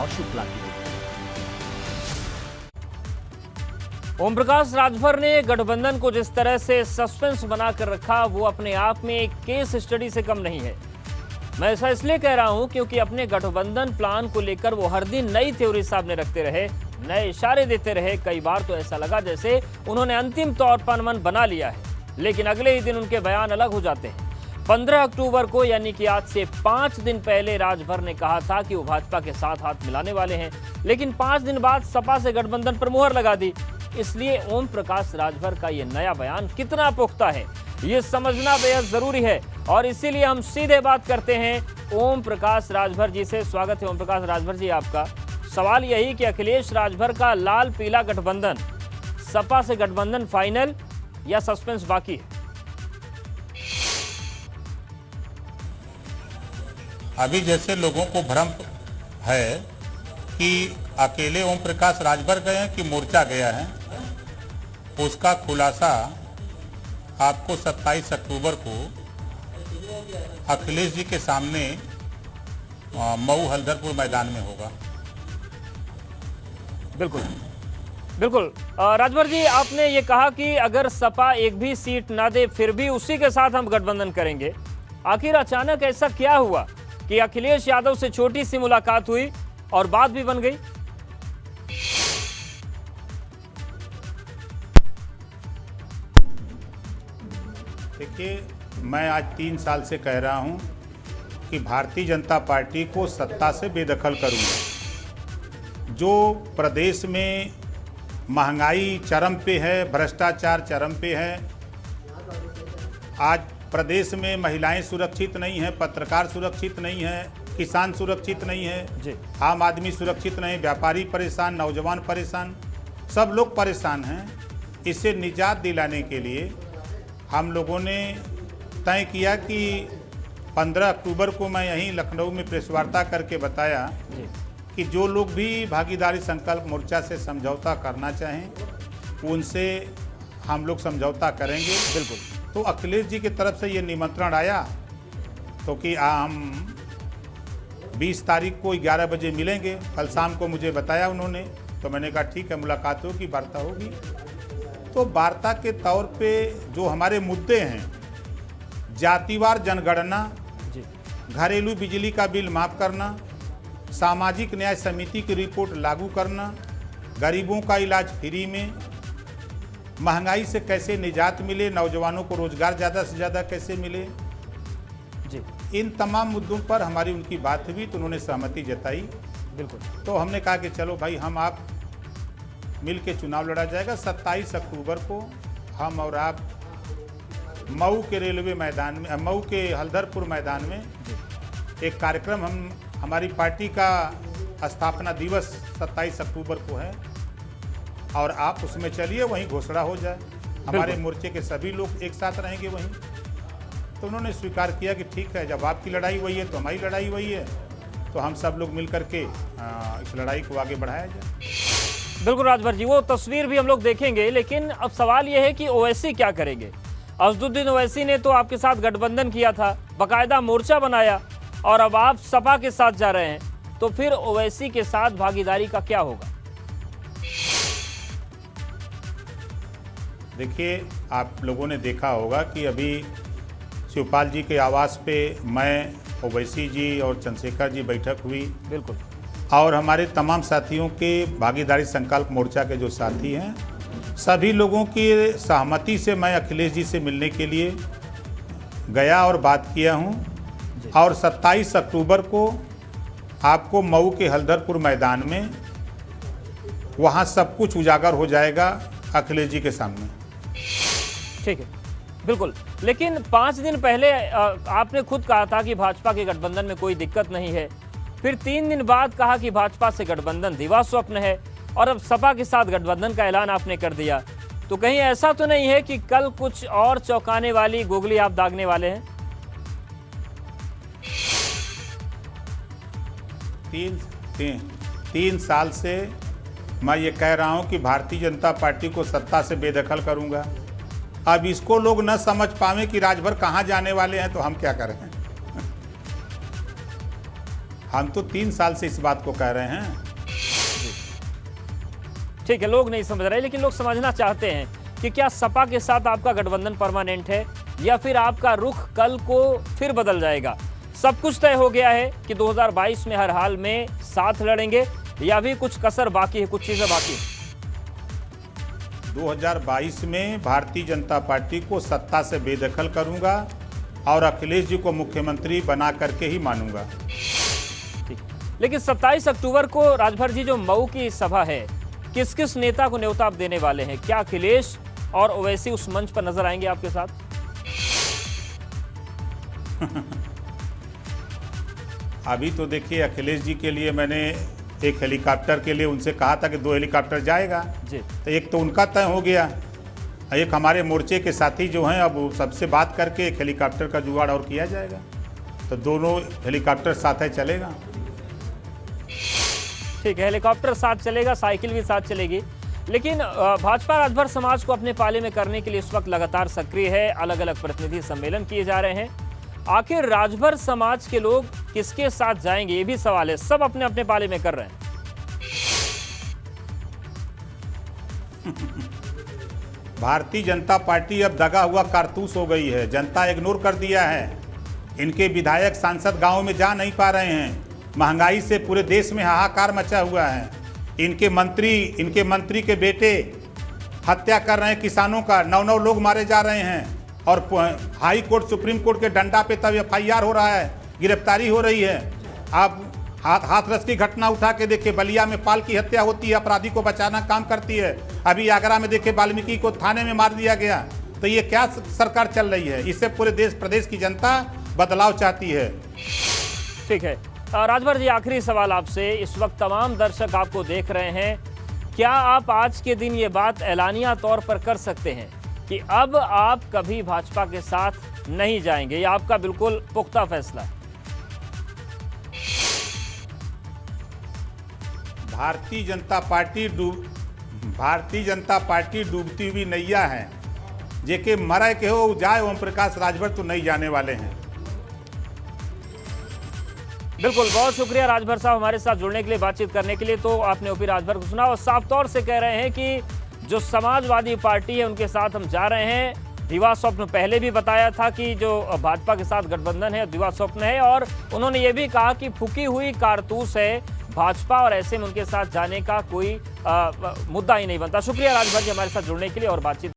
और शुक्ला की होगी। ओम प्रकाश राजभर ने गठबंधन को जिस तरह से सस्पेंस बनाकर रखा वो अपने आप में एक केस स्टडी से कम नहीं है। मैं ऐसा इसलिए कह रहा हूं क्योंकि अपने गठबंधन प्लान को लेकर वो हर दिन नई थ्योरी सामने रखते रहे, नए इशारे देते रहे। कई बार तो ऐसा लगा जैसे उन्होंने अंतिम तौर पर मन बना लिया है, लेकिन अगले ही दिन उनके बयान अलग हो जाते हैं। 15 अक्टूबर को यानी कि आज से 5 दिन पहले राजभर ने कहा था कि वो भाजपा के साथ हाथ मिलाने वाले हैं, लेकिन 5 दिन बाद सपा से गठबंधन पर मुहर लगा दी। इसलिए ओम प्रकाश राजभर का ये नया बयान कितना पुख्ता है ये समझना बेहद जरूरी है, और इसीलिए हम सीधे बात करते हैं ओम प्रकाश राजभर जी से। स्वागत है ओम प्रकाश राजभर जी आपका। सवाल यही कि अखिलेश राजभर का लाल पीला गठबंधन, सपा से गठबंधन फाइनल या सस्पेंस बाकी है? अभी जैसे लोगों को भ्रम है कि अकेले ओम प्रकाश राजभर गए हैं कि मोर्चा गया है, उसका खुलासा आपको 27 अक्टूबर को अखिलेश जी के सामने मऊ हल्दरपुर मैदान में होगा। बिल्कुल बिल्कुल। राजभर जी, आपने ये कहा कि अगर सपा एक भी सीट ना दे फिर भी उसी के साथ हम गठबंधन करेंगे। आखिर अचानक ऐसा क्या हुआ कि अखिलेश यादव से छोटी सी मुलाकात हुई और बात भी बन गई? देखिए, मैं आज 3 साल से कह रहा हूं कि भारतीय जनता पार्टी को सत्ता से बेदखल करूंगा। जो प्रदेश में महंगाई चरम पे है, भ्रष्टाचार चरम पे है, आज प्रदेश में महिलाएं सुरक्षित नहीं हैं, पत्रकार सुरक्षित नहीं हैं, किसान सुरक्षित नहीं है, आम आदमी सुरक्षित नहीं, व्यापारी परेशान, नौजवान परेशान, सब लोग परेशान हैं। इससे निजात दिलाने के लिए हम लोगों ने तय किया कि 15 अक्टूबर को मैं यहीं लखनऊ में प्रेस वार्ता करके बताया कि जो लोग भी भागीदारी संकल्प मोर्चा से समझौता करना चाहें उनसे हम लोग समझौता करेंगे। बिल्कुल। तो अखिलेश जी की तरफ से ये निमंत्रण आया तो कि हम 20 तारीख को 11 बजे मिलेंगे। कल शाम को मुझे बताया उन्होंने, तो मैंने कहा ठीक है, मुलाकात होगी, वार्ता होगी। तो वार्ता के तौर पे जो हमारे मुद्दे हैं, जातिवार जनगणना, घरेलू बिजली का बिल माफ़ करना, सामाजिक न्याय समिति की रिपोर्ट लागू करना, गरीबों का इलाज फ्री में, महंगाई से कैसे निजात मिले, नौजवानों को रोजगार ज़्यादा से ज़्यादा कैसे मिले, इन तमाम मुद्दों पर हमारी उनकी बात हुई तो उन्होंने सहमति जताई। बिल्कुल। तो हमने कहा कि चलो भाई, हम आप मिल के चुनाव लड़ा जाएगा। 27 अक्टूबर को हम और आप मऊ के रेलवे मैदान में, मऊ के हल्दरपुर मैदान में एक कार्यक्रम, हमारी पार्टी का स्थापना दिवस 27 अक्टूबर को है, और आप उसमें चलिए, वहीं घोषणा हो जाए। हमारे मोर्चे के सभी लोग एक साथ रहेंगे वहीं। तो उन्होंने स्वीकार किया कि ठीक है, जब आपकी लड़ाई वही है तो हमारी लड़ाई वही है, तो हम सब लोग मिल करके इस लड़ाई को आगे बढ़ाया जाए। बिल्कुल राजभर जी, वो तस्वीर भी हम लोग देखेंगे, लेकिन अब सवाल यह है कि ओवैसी क्या करेंगे? असदुद्दीन ओवैसी ने तो आपके साथ गठबंधन किया था, बाकायदा मोर्चा बनाया, और अब आप सपा के साथ जा रहे हैं, तो फिर ओवैसी के साथ भागीदारी का क्या होगा? देखिए, आप लोगों ने देखा होगा कि अभी शिवपाल जी के आवास पे मैं, ओवैसी जी और चंद्रशेखर जी बैठक हुई। बिल्कुल। और हमारे तमाम साथियों के, भागीदारी संकल्प मोर्चा के जो साथी हैं, सभी लोगों की सहमति से मैं अखिलेश जी से मिलने के लिए गया और बात किया हूं। और 27 अक्टूबर को आपको मऊ के हल्दरपुर मैदान में, वहां सब कुछ उजागर हो जाएगा अखिलेश जी के सामने। ठीक है, बिल्कुल। लेकिन 5 दिन पहले आपने खुद कहा था कि भाजपा के गठबंधन में कोई दिक्कत नहीं है, फिर 3 दिन बाद कहा कि भाजपा से गठबंधन दिवा स्वप्न है, और अब सपा के साथ गठबंधन का ऐलान आपने कर दिया। तो कहीं ऐसा तो नहीं है कि कल कुछ और चौंकाने वाली गोगली आप दागने वाले हैं? 3 साल से मैं ये कह रहा हूँ कि भारतीय जनता पार्टी को सत्ता से बेदखल करूँगा। अब इसको लोग न समझ पावे कि राजभर कहाँ जाने वाले हैं, तो हम क्या करें। हम तो 3 साल से इस बात को कह रहे हैं। ठीक है, लोग नहीं समझ रहे, लेकिन लोग समझना चाहते हैं कि क्या सपा के साथ आपका गठबंधन परमानेंट है या फिर आपका रुख कल को फिर बदल जाएगा। सब कुछ तय हो गया है कि 2022 में हर हाल में साथ लड़ेंगे या भी कुछ कसर बाकी है, कुछ चीजें बाकी है। 2022 में भारतीय जनता पार्टी को सत्ता से बेदखल करूंगा और अखिलेश जी को मुख्यमंत्री बना करके ही मानूंगा। ठीक, लेकिन 27 अक्टूबर को राजभर जी जो मऊ की सभा है, किस किस नेता को न्योता आप देने वाले हैं? क्या अखिलेश और ओवैसी उस मंच पर नजर आएंगे आपके साथ? अभी तो देखिए, अखिलेश जी के लिए मैंने एक हेलीकॉप्टर के लिए उनसे कहा था कि 2 हेलीकॉप्टर जाएगा जी। तो एक तो उनका तय हो गया, एक हमारे मोर्चे के साथी जो हैं अब सबसे बात करके एक हेलीकॉप्टर का जुगाड़ और किया जाएगा, तो दोनों हेलीकॉप्टर साथ है चलेगा। ठीक है, हेलीकॉप्टर साथ चलेगा, साइकिल भी साथ चलेगी। लेकिन भाजपा राजभर समाज को अपने पाले में करने के लिए इस वक्त लगातार सक्रिय है, अलग अलग प्रतिनिधि सम्मेलन किए जा रहे हैं। आखिर राजभर समाज के लोग किसके साथ जाएंगे, ये भी सवाल है। सब अपने अपने पाले में कर रहे हैं। भारतीय जनता पार्टी अब दगा हुआ कारतूस हो गई है, जनता इग्नोर कर दिया है। इनके विधायक सांसद गांव में जा नहीं पा रहे हैं, महंगाई से पूरे देश में हाहाकार मचा हुआ है। इनके मंत्री के बेटे हत्या कर रहे हैं किसानों का, 9 लोग मारे जा रहे हैं और हाई कोर्ट सुप्रीम कोर्ट के डंडा पे तब FIR हो रहा है, गिरफ्तारी हो रही है। आप हाथरस की घटना उठा के देखिए, बलिया में पाल की हत्या होती है, अपराधी को बचाना काम करती है। अभी आगरा में देखिए, वाल्मीकि को थाने में मार दिया गया। तो ये क्या सरकार चल रही है? इससे पूरे देश प्रदेश की जनता बदलाव चाहती है। ठीक है, राजभर जी, आखिरी सवाल आपसे। इस वक्त तमाम दर्शक आपको देख रहे हैं, क्या आप आज के दिन ये बात ऐलानिया तौर पर कर सकते हैं कि अब आप कभी भाजपा के साथ नहीं जाएंगे, या आपका बिल्कुल पुख्ता फैसला है? भारतीय जनता पार्टी डूबती हुई नैया है, जेके मरे के हो जाए ओम प्रकाश राजभर तो नहीं जाने वाले हैं। बिल्कुल, बहुत शुक्रिया राजभर साहब हमारे साथ जुड़ने के लिए, बातचीत करने के लिए। तो आपने ओपी राजभर को सुना और साफ तौर से कह रहे हैं कि जो समाजवादी पार्टी है उनके साथ हम जा रहे हैं। दिवा स्वप्न पहले भी बताया था कि जो भाजपा के साथ गठबंधन है दिवा स्वप्न है, और उन्होंने ये भी कहा कि फूकी हुई कारतूस है भाजपा, और ऐसे में उनके साथ जाने का कोई मुद्दा ही नहीं बनता। शुक्रिया राजभर जी हमारे साथ जुड़ने के लिए और बातचीत